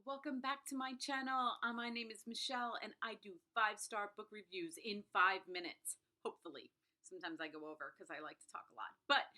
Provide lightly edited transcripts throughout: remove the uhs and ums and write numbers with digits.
welcome back to my channel. My name is Michelle and I do 5-star book reviews in 5 minutes, hopefully. Sometimes I go over because I like to talk a lot, but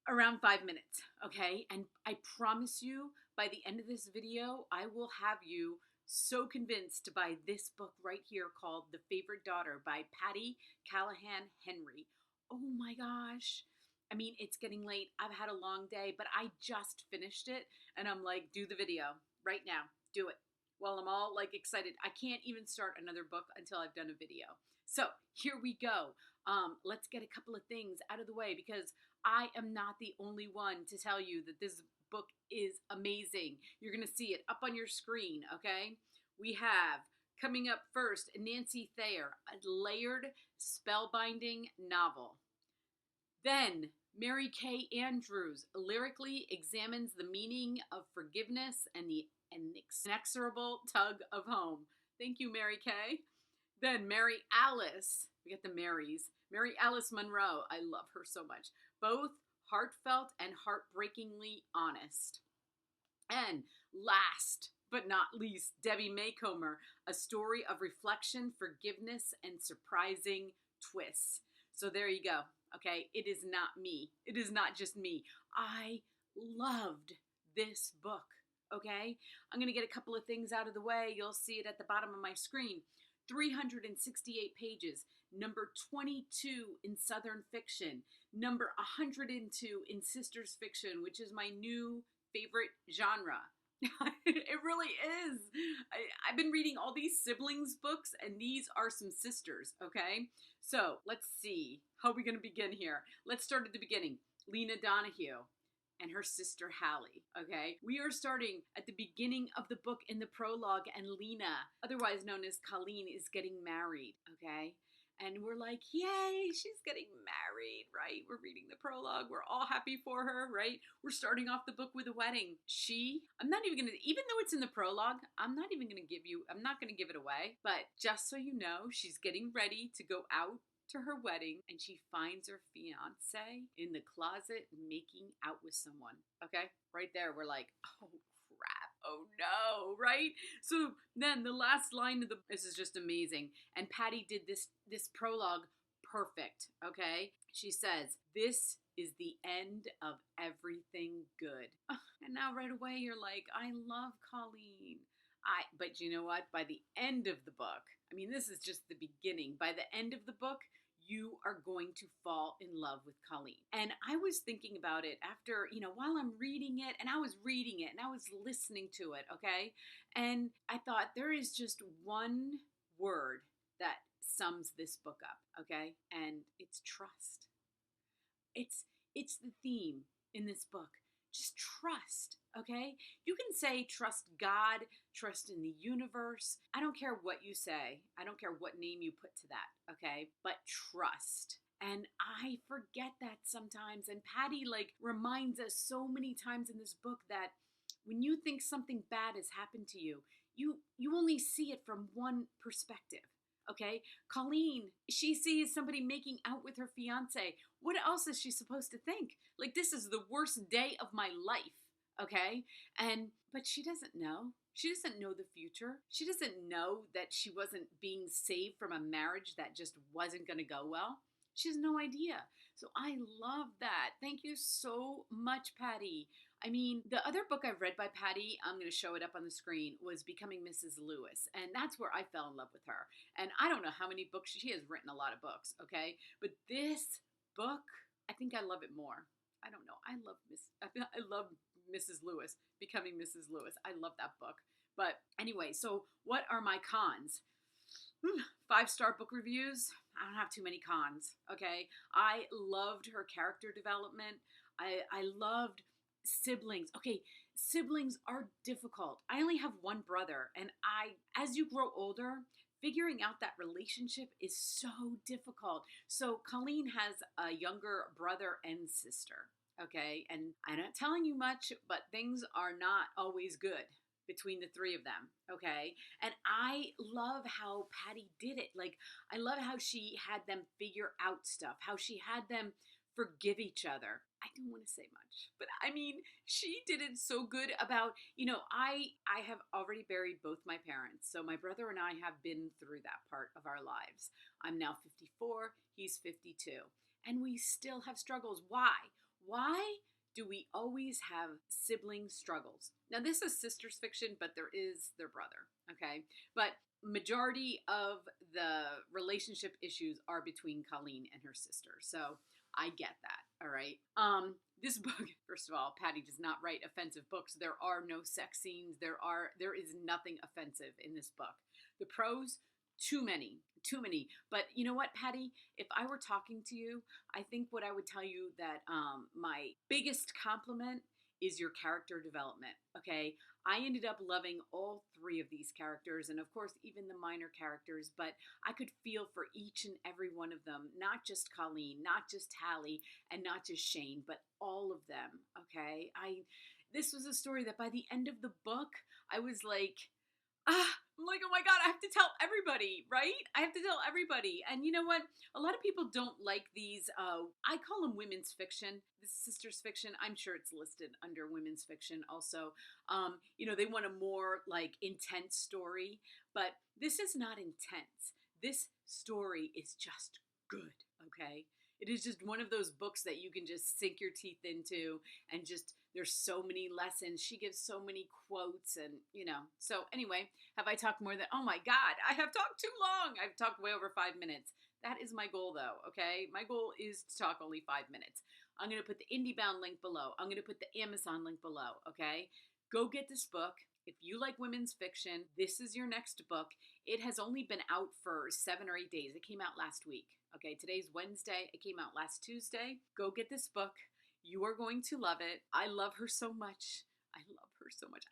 around 5 minutes, okay? And I promise you, by the end of this video, I will have you so convinced to buy this book right here called The Favorite Daughter by Patti Callahan Henry. Oh my gosh. I mean, it's getting late. I've had a long day, but I just finished it and I'm like, do the video right now. Do it. Well, I'm all like excited. I can't even start another book until I've done a video. So here we go. Let's get a couple of things out of the way because I am not the only one to tell you that this book is amazing. You're going to see it up on your screen, okay? We have, coming up first, Nancy Thayer, a layered, spellbinding novel. Then, Mary Kay Andrews lyrically examines the meaning of forgiveness and the inexorable tug of home. Thank you, Mary Kay. Then Mary Alice, we get the Marys. Mary Alice Monroe, I love her so much. Both heartfelt and heartbreakingly honest. And last but not least, Debbie Maycomer, a story of reflection, forgiveness, and surprising twists. So there you go. Okay, it is not me. It is not just me. I loved this book, okay? I'm going to get a couple of things out of the way. You'll see it at the bottom of my screen. 368 pages, number 22 in Southern Fiction, number 102 in Sisters Fiction, which is my new favorite genre. It really is. I've been reading all these siblings books and these are some sisters, okay? So let's see. How are we going to begin here? Let's start at the beginning. Lena Donahue and her sister Hallie, okay? We are starting at the beginning of the book in the prologue and Lena, otherwise known as Colleen, is getting married, okay? And we're like, yay, she's getting married, right? We're reading the prologue. We're all happy for her, right? We're starting off the book with a wedding. I'm not even going to, even though it's in the prologue, I'm not going to give it away. But just so you know, she's getting ready to go out to her wedding and she finds her fiance in the closet making out with someone, okay? Right there, we're like, oh, crap. Oh no, right? So then the last line of this is just amazing. And Patti did this prologue perfect, okay? She says, this is the end of everything good. And now right away you're like, I love Colleen. But you know what? By the end of the book, I mean, this is just the beginning. By the end of the book, you are going to fall in love with Colleen. And I was thinking about it after, while I'm reading it, and I was reading it and I was listening to it, okay? And I thought there is just one word that sums this book up, okay? And it's trust. It's the theme in this book. Just trust, okay? You can say trust God, trust in the universe. I don't care what you say. I don't care what name you put to that, okay? But trust. And I forget that sometimes. And Patti reminds us so many times in this book that when you think something bad has happened to you, you only see it from one perspective. Okay, Colleen, she sees somebody making out with her fiance. What else is she supposed to think? Like, this is the worst day of my life, okay? But she doesn't know. She doesn't know the future. She doesn't know that she wasn't being saved from a marriage that just wasn't going to go well. She has no idea. So I love that. Thank you so much, Patti. I mean, the other book I've read by Patti, I'm going to show it up on the screen, was Becoming Mrs. Lewis. And that's where I fell in love with her. And I don't know how many books, she has written a lot of books, okay? But this book, I think I love it more. I don't know. I love Mrs. Lewis, Becoming Mrs. Lewis. I love that book. But anyway, so what are my cons? 5-star book reviews. I don't have too many cons, okay? I loved her character development. I loved siblings. Okay, siblings are difficult. I only have one brother, and as you grow older, figuring out that relationship is so difficult. So Colleen has a younger brother and sister, okay? And I'm not telling you much, but things are not always good between the three of them, okay? And I love how Patti did it. I love how she had them figure out stuff, how she had them forgive each other. I don't want to say much, but I mean, she did it so good about, I have already buried both my parents. So my brother and I have been through that part of our lives. I'm now 54, he's 52, and we still have struggles. Why? Why do we always have sibling struggles? Now, this is sisters fiction, but there is their brother, okay? But majority of the relationship issues are between Colleen and her sister. So I get that. All right. This book, first of all, Patti does not write offensive books. There are no sex scenes. There is nothing offensive in this book. The prose, too many. But you know what, Patti? If I were talking to you, I think what I would tell you that my biggest compliment is your character development. Okay, I ended up loving all three of these characters, and of course, even the minor characters, but I could feel for each and every one of them, not just Colleen, not just Hallie, and not just Shane, but all of them. Okay, this was a story that by the end of the book, I was like, I'm like, oh my God, I have to tell everybody, right? I have to tell everybody. And you know what? A lot of people don't like these, I call them women's fiction. This is sisters fiction. I'm sure it's listed under women's fiction also. They want a more like intense story, but this is not intense. This story is just good, okay? It is just one of those books that you can just sink your teeth into and just, there's so many lessons. She gives so many quotes and, So anyway, have I talked more than, oh my God, I have talked too long. I've talked way over 5 minutes. That is my goal though, okay? My goal is to talk only 5 minutes. I'm going to put the IndieBound link below. I'm going to put the Amazon link below, okay? Go get this book. If you like women's fiction, this is your next book. It has only been out for 7 or 8 days. It came out last week. Okay, today's Wednesday. It came out last Tuesday. Go get this book. You are going to love it. I love her so much.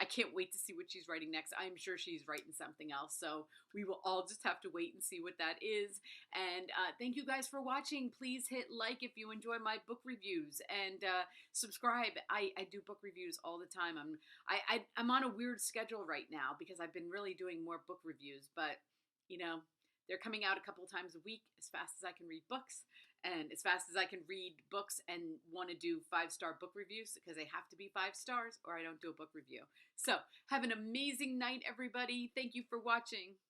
I can't wait to see what she's writing next. I'm sure she's writing something else. So we will all just have to wait and see what that is. And thank you guys for watching. Please hit like if you enjoy my book reviews, and subscribe. I do book reviews all the time. I'm on a weird schedule right now because I've been really doing more book reviews, but they're coming out a couple times a week as fast as I can read books and as fast as I can read books and want to do 5-star book reviews, because they have to be 5 stars or I don't do a book review. So have an amazing night, everybody. Thank you for watching.